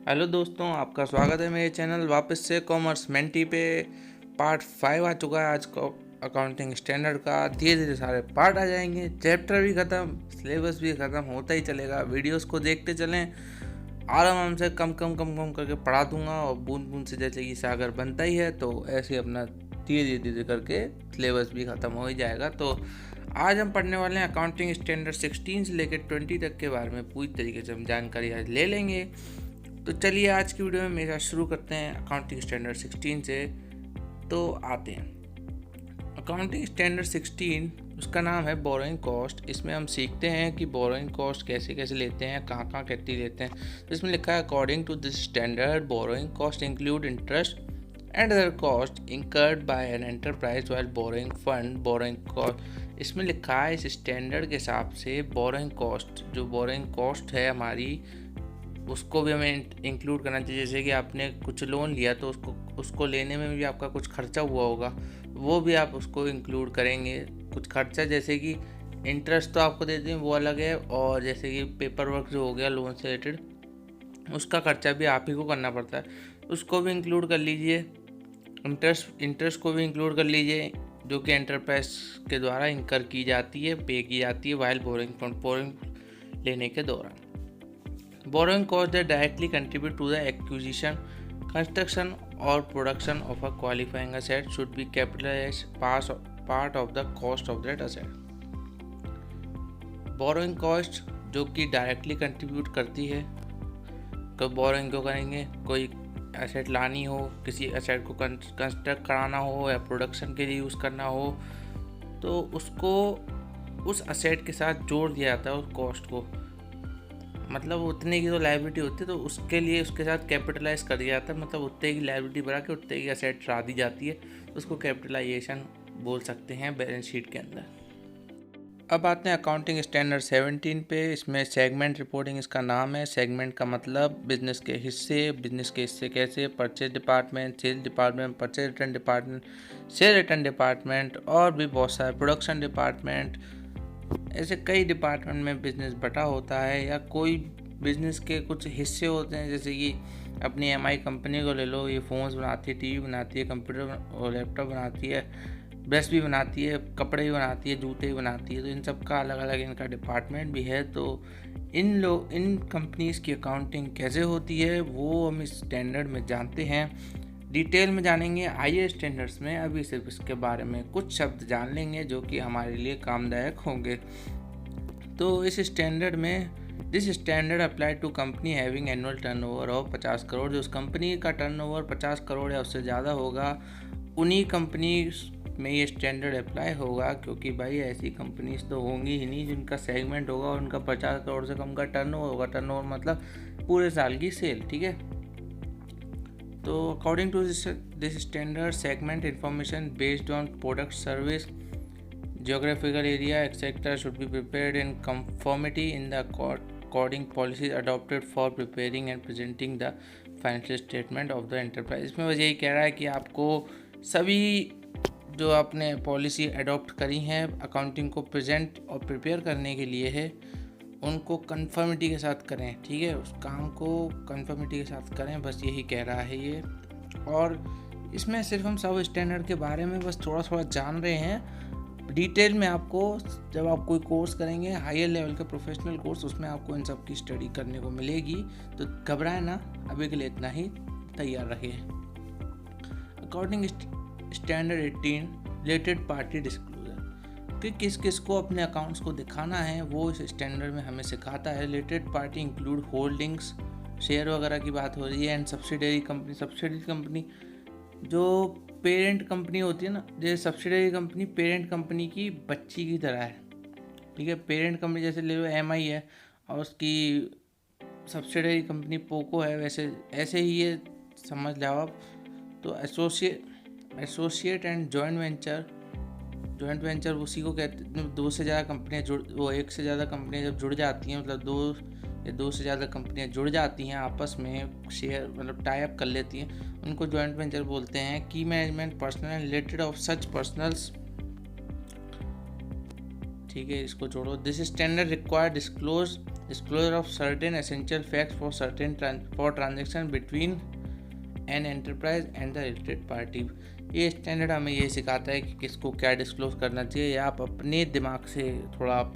Hello दोस्तों, आपका स्वागत है मेरे चैनल वापस से कॉमर्स मेंटी पे। पार्ट 5 आ चुका है आज को अकाउंटिंग स्टैंडर्ड का। धीरे धीरे सारे पार्ट आ जाएंगे, चैप्टर भी ख़त्म, सिलेबस भी ख़त्म होता ही चलेगा। वीडियोस को देखते चलें, आराम से कम कम कम कम करके पढ़ा दूंगा और बूंद बूंद से जैसे कि सागर बनता ही है, तो ऐसे ही अपना धीरे धीरे धीरे करके सिलेबस भी ख़त्म हो ही जाएगा। तो आज हम पढ़ने वाले हैं अकाउंटिंग स्टैंडर्ड 16 से लेकर 20 तक के बारे में पूरी तरीके से हम जानकारी आज ले लेंगे। तो चलिए आज की वीडियो में मेरे साथ शुरू करते हैं अकाउंटिंग स्टैंडर्ड 16 से। तो आते हैं अकाउंटिंग स्टैंडर्ड 16, उसका नाम है बोरोइंग कॉस्ट। इसमें हम सीखते हैं कि बोरोइंग कॉस्ट कैसे कैसे लेते हैं, कहाँ कहाँ कितनी लेते हैं। तो इसमें लिखा है according to this standard borrowing cost include interest and other cost incurred by an enterprise while borrowing fund borrowing cost. इसमें लिखा है इस स्टैंडर्ड के हिसाब से बोरोइंग कॉस्ट, जो बोरोइंग कॉस्ट है हमारी, उसको भी हमें इंक्लूड करना चाहिए। जैसे कि आपने कुछ लोन लिया तो उसको लेने में भी आपका कुछ खर्चा हुआ होगा, वो भी आप उसको इंक्लूड करेंगे। कुछ खर्चा जैसे कि इंटरेस्ट तो आपको देते हैं वो अलग है, और जैसे कि पेपर वर्क जो हो गया लोन से रिलेटेड, उसका खर्चा भी आप ही को करना पड़ता है, उसको भी इंक्लूड कर लीजिए। इंटरेस्ट को भी इंक्लूड कर लीजिए, जो कि एंटरप्राइज के द्वारा इंकर की जाती है, पे की जाती है वाइल बोरिंग लेने के दौरान। Borrowing costs that directly contribute to the acquisition, construction, or production of a qualifying asset should be capitalized as part of the cost of that asset. Borrowing cost जो कि डायरेक्टली कंट्रीब्यूट करती है, कब borrowing क्यों करेंगे, कोई asset लानी हो, किसी एसेट को कंस्ट्रक्ट कराना हो या प्रोडक्शन के लिए यूज़ करना हो, तो उसको उस एसेट के साथ जोड़ दिया जाता है उस कॉस्ट को। मतलब उतने की तो लायबिलिटी होती है, तो उसके लिए उसके साथ कैपिटलाइज कर दिया जाता है। मतलब उतने की लायबिलिटी बढ़ा के उतने की एसेट ला दी जाती है, तो उसको कैपिटलाइजेशन बोल सकते हैं बैलेंस शीट के अंदर। अब आते हैं अकाउंटिंग स्टैंडर्ड 17 पे। इसमें सेगमेंट रिपोर्टिंग इसका नाम है। सेगमेंट का मतलब बिजनेस के हिस्से कैसे, purchase department, sales department, purchase return department, sale return department, और भी बहुत सारे प्रोडक्शन डिपार्टमेंट, ऐसे कई डिपार्टमेंट में बिजनेस बटा होता है। या कोई बिजनेस के कुछ हिस्से होते हैं, जैसे कि अपनी एमआई कंपनी को ले लो, ये फ़ोन्स बनाती है, टीवी बनाती है, कंप्यूटर और लैपटॉप बनाती है, ब्रश भी बनाती है, कपड़े भी बनाती है, जूते भी बनाती है। तो इन सब का अलग अलग इनका डिपार्टमेंट भी है। तो इन कंपनीज़ की अकाउंटिंग कैसे होती है वो हम इस स्टैंडर्ड में जानते हैं। डिटेल में जानेंगे हाईयर स्टैंडर्ड्स में। अभी सिर्फ इसके बारे में कुछ शब्द जान लेंगे जो कि हमारे लिए कामदायक होंगे। तो इस स्टैंडर्ड में this standard apply to company having annual turnover of 50 crore. जो उस कंपनी का टर्नओवर 50 करोड़ या उससे ज़्यादा होगा, उन्हीं कंपनी में ये स्टैंडर्ड अप्लाई होगा। क्योंकि भाई ऐसी कंपनीज तो होंगी ही नहीं जिनका सेगमेंट होगा और उनका 50 करोड़ से कम का टर्नओवर होगा। टर्नओवर मतलब पूरे साल की सेल, ठीक है। तो according to this standard segment information based on product service geographical area etc. should be prepared in conformity in the according policies adopted for preparing and presenting the financial statement of the enterprise। इसमें बस यही कह रहा है कि आपको सभी जो आपने पॉलिसी अडॉप्ट करी हैं अकाउंटिंग को प्रेजेंट और प्रिपेयर करने के लिए है, उनको कंफर्मिटी के साथ करें, ठीक है। उस काम को कंफर्मिटी के साथ करें, बस यही कह रहा है ये। और इसमें सिर्फ हम सब स्टैंडर्ड के बारे में बस थोड़ा थोड़ा जान रहे हैं। डिटेल में आपको जब आप कोई कोर्स करेंगे, हायर लेवल का प्रोफेशनल कोर्स, उसमें आपको इन सब की स्टडी करने को मिलेगी। तो घबराए ना, अभी के लिए इतना ही, तैयार रहिए। According standard 18 related party disclosure, कि किस किस को अपने अकाउंट्स को दिखाना है वो इस स्टैंडर्ड में हमें सिखाता है। Related party include holdings, share वगैरह की बात हो रही है, एंड सब्सिडरी कंपनी जो पेरेंट कंपनी होती है ना, जैसे सब्सिडरी कंपनी पेरेंट कंपनी की बच्ची की तरह है, ठीक है। पेरेंट कंपनी जैसे ले लो एमआई है और उसकी सब्सिडरी कंपनी पोको है, वैसे ऐसे ही ये समझ लो आप। तो एसोसिएट एंड जॉइंट वेंचर उसी को कहते हैं। दो से ज़्यादा कंपनियाँ एक से ज़्यादा कंपनियाँ जब जुड़ जाती हैं, मतलब दो से ज़्यादा कंपनियाँ जुड़ जाती हैं, आपस में शेयर मतलब टाई अप कर लेती हैं, उनको जॉइंट वेंचर बोलते हैं। की management personnel related of such personnels, ठीक है, इसको जोड़ो। This standard require disclose disclosure of certain essential facts for transaction between an enterprise and the related party. ये स्टैंडर्ड हमें ये सिखाता है कि किसको क्या डिस्क्लोज करना चाहिए, या आप अपने दिमाग से थोड़ा आप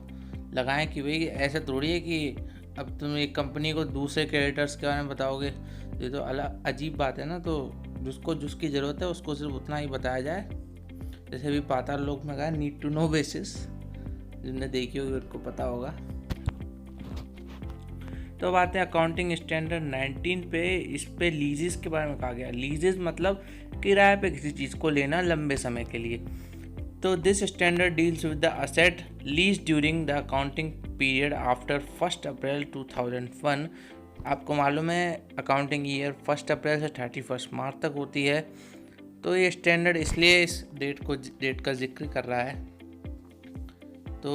लगाएं कि भाई ऐसा थोड़ी है कि अब तुम एक कंपनी को दूसरे क्रेडिटर्स के बारे में बताओगे, ये तो अलग अजीब बात है ना। तो जिसको जिसकी ज़रूरत है उसको सिर्फ उतना ही बताया जाए। जैसे अभी पाताल लोक में कहा नीड टू नो बेसिस, जिनने देखी होगी उनको पता होगा। तो अब आते हैं अकाउंटिंग स्टैंडर्ड 19 पे। इस पे लीजेस के बारे में कहा गया। लीजेस मतलब किराए पे किसी चीज़ को लेना लंबे समय के लिए। तो this standard deals with the asset lease during the accounting period after 1 अप्रैल 2001। आपको मालूम है अकाउंटिंग ईयर 1 अप्रैल से 31 मार्च तक होती है। तो ये स्टैंडर्ड इसलिए इस डेट का जिक्र कर रहा है। तो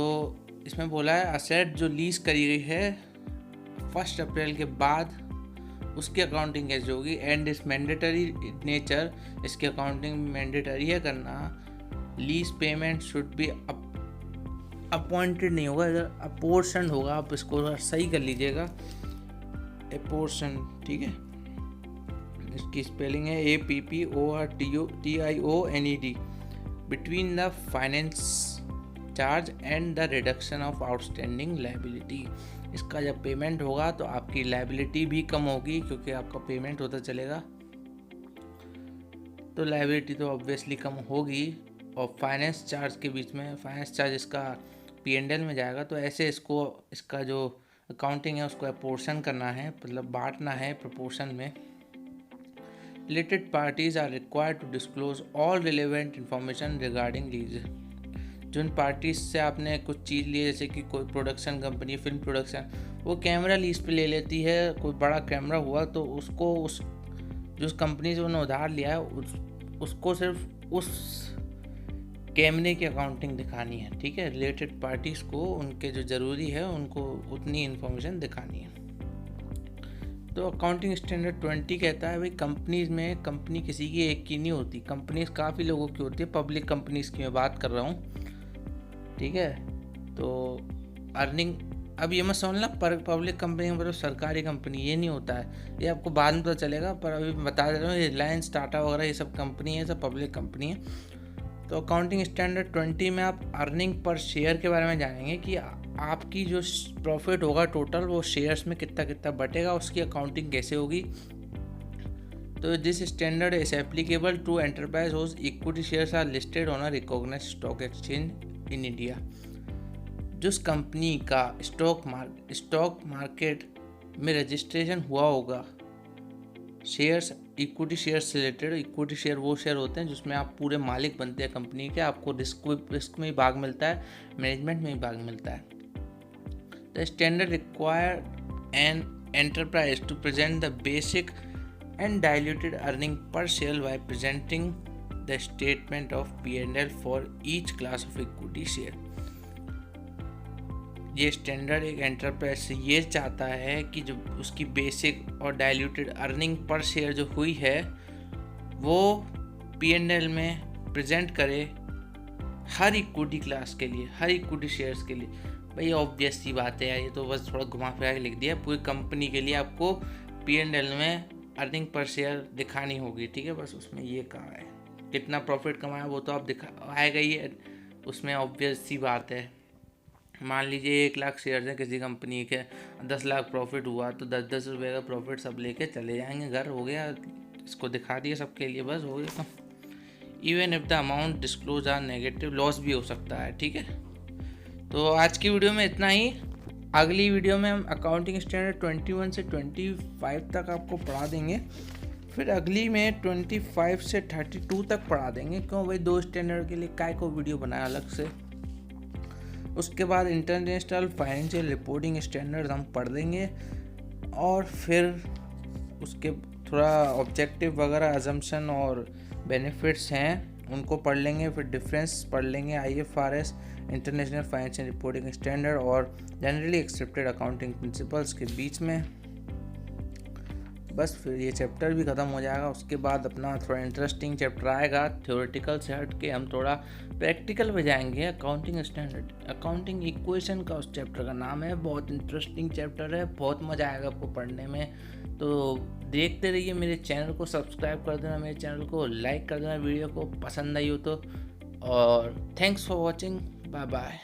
इसमें बोला है असेट जो लीज करी गई है 1 अप्रैल के बाद उसकी अकाउंटिंग कैसे होगी, एंड इस मैंडेटरी नेचर, इसकी अकाउंटिंग मैंडेटरी है करना। Lease payment should be appointed नहीं होगा, इधर अपोर्शन होगा। आप इसको सही कर लीजिएगा, अपोर्शन, ठीक है। इसकी स्पेलिंग है APPORTIONED, between the finance charge and the reduction of outstanding liability. इसका जब पेमेंट होगा तो आपकी लायबिलिटी भी कम होगी, क्योंकि आपका पेमेंट होता चलेगा तो लायबिलिटी तो ऑब्वियसली कम होगी। और फाइनेंस चार्ज के बीच में, फाइनेंस चार्ज इसका P&L में जाएगा। तो ऐसे इसका जो अकाउंटिंग है उसको अपोर्शन करना है, मतलब बांटना है प्रोपोर्शन में। Related parties are required to disclose all relevant information regarding lease. जिन पार्टीज से आपने कुछ चीज़ ली, जैसे कि कोई प्रोडक्शन कंपनी, फिल्म प्रोडक्शन, वो कैमरा लीज पे ले लेती है। कोई बड़ा कैमरा हुआ तो उसको जिस कंपनी से उन्होंने उधार लिया है उसको सिर्फ उस कैमरे की अकाउंटिंग दिखानी है, ठीक है। रिलेटेड पार्टीज को उनके जो ज़रूरी है उनको उतनी इन्फॉर्मेशन दिखानी है। तो अकाउंटिंग स्टैंडर्ड 20 कहता है भाई कंपनीज में, कंपनी किसी की एक की नहीं होती, कंपनीज काफ़ी लोगों की होती है। पब्लिक कंपनीज की मैं बात कर रहा हूँ, ठीक है। तो अर्निंग, अब ये मत समझना पब्लिक कंपनी मतलब सरकारी कंपनी, ये नहीं होता है, ये आपको बाद में पता चलेगा। पर अभी बता दे रहा हूँ, रिलायंस, टाटा वगैरह ये सब कंपनी है, सब पब्लिक कंपनी है। तो अकाउंटिंग स्टैंडर्ड 20 में आप अर्निंग पर शेयर के बारे में जानेंगे कि आपकी जो प्रॉफिट होगा टोटल, वो शेयर्स में कितना कितना बटेगा, उसकी अकाउंटिंग कैसे होगी। तो this standard is applicable to enterprise whose equity shares are listed on a recognised stock exchange in India. जिस कंपनी का स्टॉक मार्केट में रजिस्ट्रेशन हुआ होगा, शेयर्स इक्विटी शेयर से रिलेटेड। इक्विटी शेयर वो शेयर होते हैं जिसमें आप पूरे मालिक बनते हैं कंपनी के, आपको रिस्क में ही भाग मिलता है, मैनेजमेंट में ही भाग मिलता है। The standard require an enterprise to present the basic and diluted earning per share by presenting the statement of P&L for each class of equity share. ये स्टैंडर्ड एक एंटरप्राइज से ये चाहता है कि जो उसकी बेसिक और डाइल्यूटेड अर्निंग पर शेयर जो हुई है वो P&L में प्रेजेंट करे हर इक्विटी क्लास के लिए, हर इक्विटी शेयर्स के लिए। भाई ऑब्वियस सी बात है यार, ये तो बस थोड़ा घुमा फिरा के लिख दिया। पूरी कंपनी के लिए आपको P&L में अर्निंग पर शेयर दिखानी होगी, ठीक है। बस उसमें ये कहा है कितना प्रॉफिट कमाया वो तो आप आएगा ही है, उसमें ऑब्वियस सी बात है। मान लीजिए 1 लाख शेयर्स हैं किसी कंपनी के, 10 लाख प्रॉफिट हुआ तो 10-10 रुपये का प्रॉफिट सब लेके चले जाएंगे घर, हो गया, इसको दिखा दिया सबके लिए, बस हो गया। Even if the amount disclose are negative, loss भी हो सकता है, ठीक है। तो आज की वीडियो में इतना ही। अगली वीडियो में हम अकाउंटिंग स्टैंडर्ड 21 से 25 तक आपको पढ़ा देंगे, फिर अगली में 25 से 32 तक पढ़ा देंगे। क्यों भाई, 2 स्टैंडर्ड के लिए काय को वीडियो बनाया अलग से। उसके बाद इंटरनेशनल फाइनेंशियल रिपोर्टिंग स्टैंडर्ड हम पढ़ देंगे, और फिर उसके थोड़ा ऑब्जेक्टिव वगैरह, अजम्पशन और बेनिफिट्स हैं उनको पढ़ लेंगे। फिर डिफरेंस पढ़ लेंगे IFRS, international financial reporting standard और जनरली एक्सेप्टेड अकाउंटिंग प्रिंसिपल्स के बीच में। बस फिर ये चैप्टर भी ख़त्म हो जाएगा। उसके बाद अपना थोड़ा इंटरेस्टिंग चैप्टर आएगा, थ्योरेटिकल से हट के हम थोड़ा प्रैक्टिकल पे जाएंगे। अकाउंटिंग स्टैंडर्ड, अकाउंटिंग इक्वेशन का उस चैप्टर का नाम है। बहुत इंटरेस्टिंग चैप्टर है, बहुत मज़ा आएगा आपको पढ़ने में। तो देखते रहिए, मेरे चैनल को सब्सक्राइब कर देना, मेरे चैनल को लाइक कर देना, वीडियो को पसंद आई हो तो। और thanks for watching, bye bye.